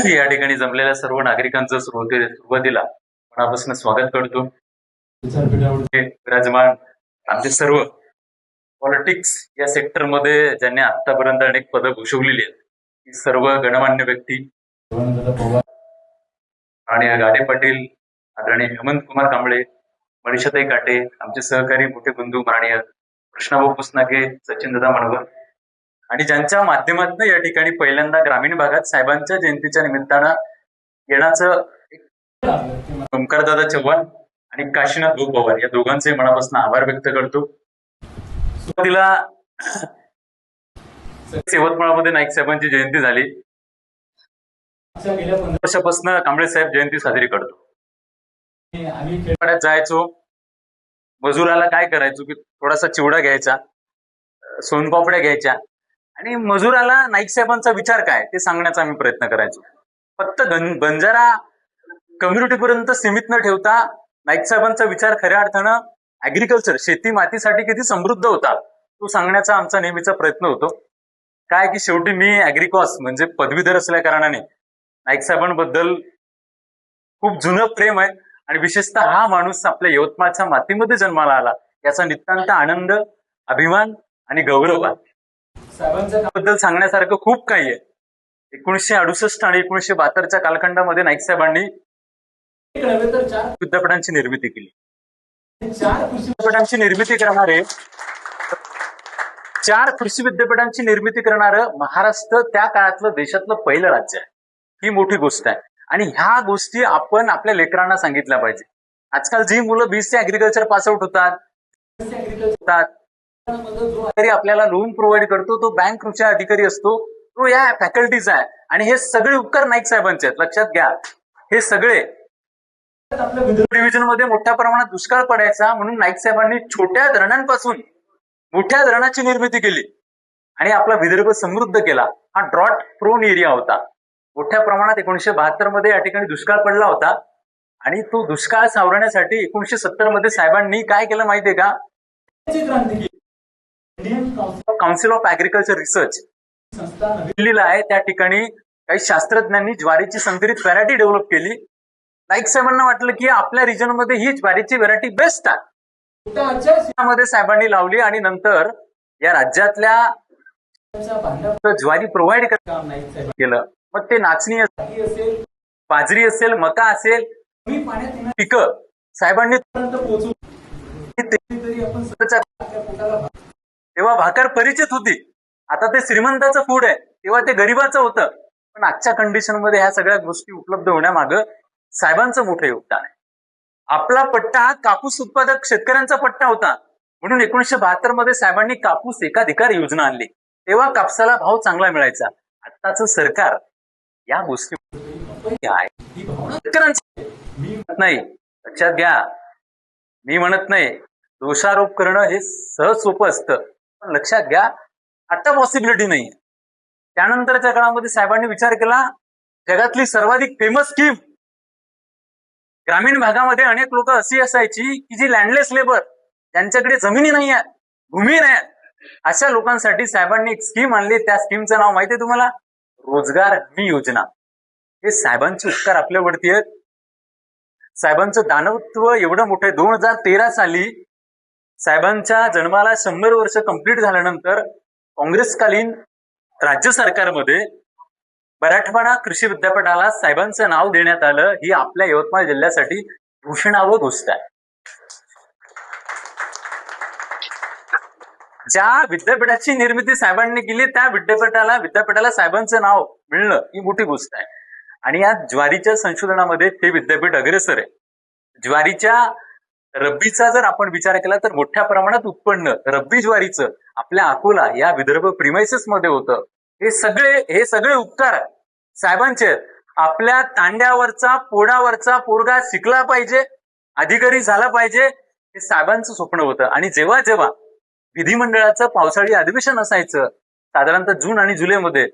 या ठिकाणी जमलेल्या सर्व नागरिकांचं सुरुवातीला मनापासून स्वागत करतो. विराजमान आमचे सर्व पॉलिटिक्स या सेक्टरमध्ये ज्यांनी आतापर्यंत अनेक पदं भूषवलेली आहेत, ही सर्व गणमान्य व्यक्ती आणि गाडे पाटील, आदरणीय हेमंत कुमार कांबळे, मनीषाताई काटे, आमचे सहकारी मोठे बंधू माननीय कृष्णाभाऊ पुसनाके, सचिनदादा मनवर, आणि ज्यांच्या माध्यमातून या ठिकाणी पहिल्यांदा ग्रामीण भागात साहेबांच्या जयंतीच्या निमित्तानं येण्याचं ओंकारदादा चव्हाण आणि काशीनाथ भाऊ पवार या दोघांचे मनापासून आभार व्यक्त करतो. सुरुवातीला यवतमाळमध्ये नाईक साहेबांची जयंती झाली. गेल्या 15 वर्षापासून कांबळे साहेब जयंती साजरी करतो. आम्ही खेड्यात जायचो, मजुराला काय करायचो की थोडासा चिवडा घ्यायचा, सोनपापड्या घ्यायच्या आणि मजुराला नाईक साहेबांचा विचार काय ते सांगण्याचा आम्ही प्रयत्न करायचो. फक्त बंजारा कम्युनिटी पर्यंत सीमित न ठेवता नाईक साहेबांचा विचार खऱ्या अर्थानं ऍग्रिकल्चर, शेती मातीसाठी किती समृद्ध होता तो सांगण्याचा आमचा नेहमीचा प्रयत्न होतो. काय की शेवटी मी ऍग्रिकॉस म्हणजे पदवीधर असल्या कारणाने नाईक साहेबांबद्दल खूप जुनं प्रेम आहे आणि विशेषतः हा माणूस आपल्या यवतमाळच्या मातीमध्ये जन्माला आला याचा नितांत आनंद, अभिमान आणि गौरव आहे. साहेबांच्या बद्दल सांगण्यासारखं खूप काही आहे. 1968 आणि 1972च्या कालखंडामध्ये नाईक साहेबांनी 4 विद्यापीठांची निर्मिती केली. 4 कृषी विद्यापीठांची निर्मिती करणारे 4 कृषी विद्यापीठांची निर्मिती करणारं महाराष्ट्र त्या काळातलं देशातलं पहिलं राज्य आहे. ही मोठी गोष्ट आहे आणि ह्या गोष्टी आपण आपल्या लेकरांना सांगितल्या पाहिजे. आजकाल जी मुलं BSc ऍग्रिकल्चर पास आउट होतात, तरी आपल्याला लोन प्रोव्हाइड करतो तो बँक कृषी अधिकारी असतो, तो या फॅकल्टीचा आहे आणि हे सगळे उपकार नाईक साहेबांचे आहेत. लक्षात घ्या, हे सगळे आपल्या विदर्भ डिव्हिजन मध्ये मोठ्या प्रमाणात दुष्काळ पडायचा म्हणून नाईक साहेबांनी छोट्या धरणांपासून मोठ्या धरणाची निर्मिती केली आणि आपला विदर्भ समृद्ध केला. हा ड्रॉट प्रोन एरिया होता. मोठ्या प्रमाणात 1972 मध्ये या ठिकाणी दुष्काळ पडला होता आणि तो दुष्काळ सावरण्यासाठी 1970 मध्ये साहेबांनी काय केलं माहितीये का? काउन्सिल ऑफ ऍग्रिकल्चर रिसर्च संस्था दिल्लीला आहे. त्या ठिकाणी काही शास्त्रज्ञांनी ज्वारीची संकरित व्हरायटी डेव्हलप केली. नाईक साहेबांना वाटलं की आपल्या रिजन मध्ये ही ज्वारीची व्हरायटी बेस्ट आहे, मध्ये साहेबांनी लावली आणि नंतर या राज्यातल्या ज्वारी प्रोव्हाइड केलं. मग ते नाचणी असेल, बाजरी असेल, मका असेल, पिकं साहेबांनी तेव्हा भाकर परिचित होती. आता ते श्रीमंताचं फूड आहे, तेव्हा ते गरिबाचं होतं. पण आजच्या कंडिशन मध्ये ह्या सगळ्या गोष्टी उपलब्ध होण्यामागं साहेबांचं मोठं योगदान आहे. आपला पट्टा हा कापूस उत्पादक शेतकऱ्यांचा पट्टा होता म्हणून 1972 मध्ये साहेबांनी कापूस एकाधिकार योजना आणली. तेव्हा कापसाला भाव चांगला मिळायचा. आत्ताचं सरकार या गोष्टी मी म्हणत नाही, लक्षात घ्या, मी म्हणत नाही दोषारोप करणं हे सहज सोपं असतं, पण लक्षात घ्या आता पॉसिबिलिटी नाही. त्यानंतरच्या काळामध्ये साहेबांनी विचार केला, जगातली सर्वाधिक फेमस स्कीम, ग्रामीण भागामध्ये अनेक लोक अशी असायची की जी लँडलेस लेबर, ज्यांच्याकडे जमिनी नाही आहेत, भूमी नाही आहेत, अशा लोकांसाठी साहेबांनी एक स्कीम आणली. त्या स्कीमचं नाव माहिती आहे तुम्हाला? रोजगार हमी योजना. हे साहेबांचे उपकार आपल्यावरती आहेत. साहेबांचं दानवत्व एवढं मोठं आहे. 2013 साली साहेबांच्या जन्माला 100 वर्ष कंप्लीट झाल्यानंतर काँग्रेसकालीन राज्य सरकारमध्ये मराठवाडा कृषी विद्यापीठाला साहेबांचं नाव देण्यात आलं. ही आपल्या यवतमाळ जिल्ह्यासाठी भूषणावह गोष्ट आहे. ज्या विद्यापीठाची निर्मिती साहेबांनी केली त्या विद्यापीठाला साहेबांचं नाव मिळणं ही मोठी गोष्ट आहे. आणि या ज्वारीच्या संशोधनामध्ये ते विद्यापीठ अग्रेसर आहे. ज्वारीच्या रब्बीचा जर आपण विचार केला तर मोठ्या प्रमाणात उत्पन्न रब्बी ज्वारीचं आपल्या अकोला या विदर्भ प्रिमायसेस मध्ये होतं. हे सगळे उपकार साहेबांचे आहेत. आपल्या तांड्यावरचा पोडावरचा पोरगा शिकला पाहिजे, अधिकारी झाला पाहिजे, हे साहेबांचं स्वप्न होतं. आणि जेव्हा जेव्हा विधिमंडळाचं पावसाळी अधिवेशन असायचं, साधारणतः जून आणि जुलैमध्ये,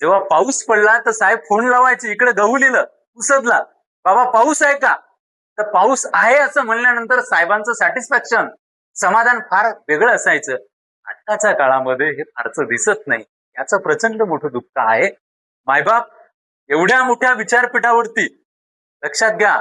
जेव्हा पाऊस पडला तर साहेब फोन लावायचे, इकडे गहू लिहिलं पुसदला, बाबा पाऊस आहे का? तर पाऊस आहे असं म्हणल्यानंतर साहेबांचं सॅटिस्फॅक्शन, समाधान फार वेगळं असायचं. आताच्या काळामध्ये हे फारसं दिसत नाही. याचं प्रचंड मोठं दुःख आहे. मायबाप एवढ्या मोठ्या विचारपीठावरती, लक्षात घ्या,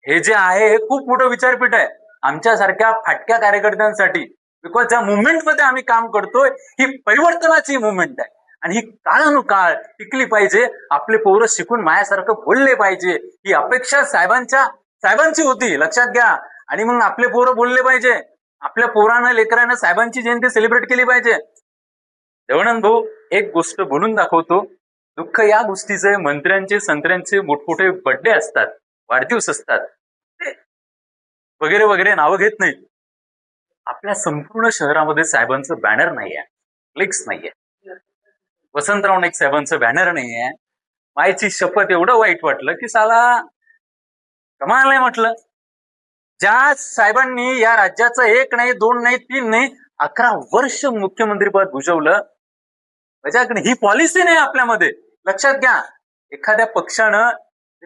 हे जे आहे हे खूप मोठं विचारपीठ आहे आमच्यासारख्या फाटक्या कार्यकर्त्यांसाठी. बिकॉज ज्या मुवमेंटमध्ये आम्ही काम करतोय ही परिवर्तनाची मुवमेंट आहे आणि ही काळानुकाळ टिकली पाहिजे. आपले पोरं शिकून माझ्यासारखं बोलले पाहिजे ही अपेक्षा साहेबांची होती, लक्षात घ्या. आणि मग आपले पोरं बोलले पाहिजे, आपल्या पोरानं लेकरानं साहेबांची जयंती सेलिब्रेट केली पाहिजे. देवानंद भाऊ, एक गोष्ट बोलून दाखवतो. दुःख या गोष्टीचे, मंत्र्यांचे संत्र्यांचे मोठमोठे बर्थडे असतात, वाढदिवस असतात, ते वगैरे वगैरे नावं घेत नाहीत. आपल्या संपूर्ण शहरामध्ये साहेबांचं बॅनर नाहीये, फ्लेक्स नाहीये, वसंतराव नाईक साहेबांचं बॅनर नाहीये. मायची शपथ एवढं वाईट वाटलं की साला कमाल नाही म्हटलं. ज्या साहेबांनी या राज्याचं 1 नाही 2 नाही 3 नाही 11 वर्ष मुख्यमंत्रीपद भुजवलं, त्याच्याकडे ही पॉलिसी नाही आपल्यामध्ये. लक्षात घ्या, एखाद्या पक्षानं,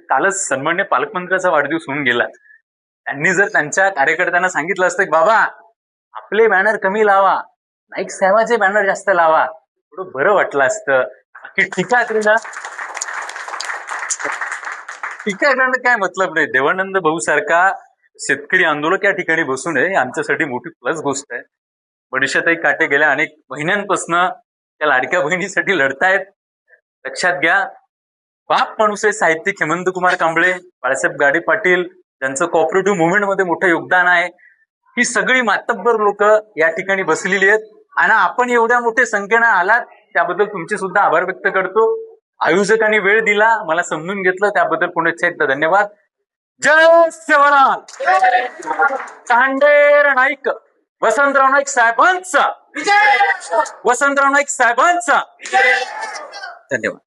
कालच सन्मान्य पालकमंत्र्याचा वाढदिवस होऊन गेला, त्यांनी जर त्यांच्या कार्यकर्त्यांना सांगितलं असतं की बाबा आपले बॅनर कमी लावा, नाईक साहेबाचे बॅनर जास्त लावा, थोडं बरं वाटलं असतं. की टीका करणं काय मतलब नाही. देवानंद भाऊ सारखा शेतकरी आंदोलक या ठिकाणी बसून आहे, आमच्यासाठी मोठी प्लस गोष्ट आहे. बडीशाताई काटे गेल्या अनेक महिन्यांपासून त्या लाडक्या बहिणीसाठी लढतायत. लक्षात घ्या, बाप माणूस आहे साहित्यिक हेमंत कुमार कांबळे, बाळासाहेब गाडे पाटील, ज्यांचं कॉपरेटिव्ह मुव्हमेंटमध्ये मोठं योगदान आहे. ही सगळी मातब्बर लोक या ठिकाणी बसलेली आहेत आणि आपण एवढ्या मोठ्या संख्येनं आलात त्याबद्दल तुमचे सुद्धा आभार व्यक्त करतो. आयोजकांनी वेळ दिला, मला समजून घेतलं, त्याबद्दल पुन्हा एकदा धन्यवाद. जय शिवराम. चांडेर नाईक वसंतराव नाईक साहेबांचा, वसंतराव नाईक साहेबांचा धन्यवाद.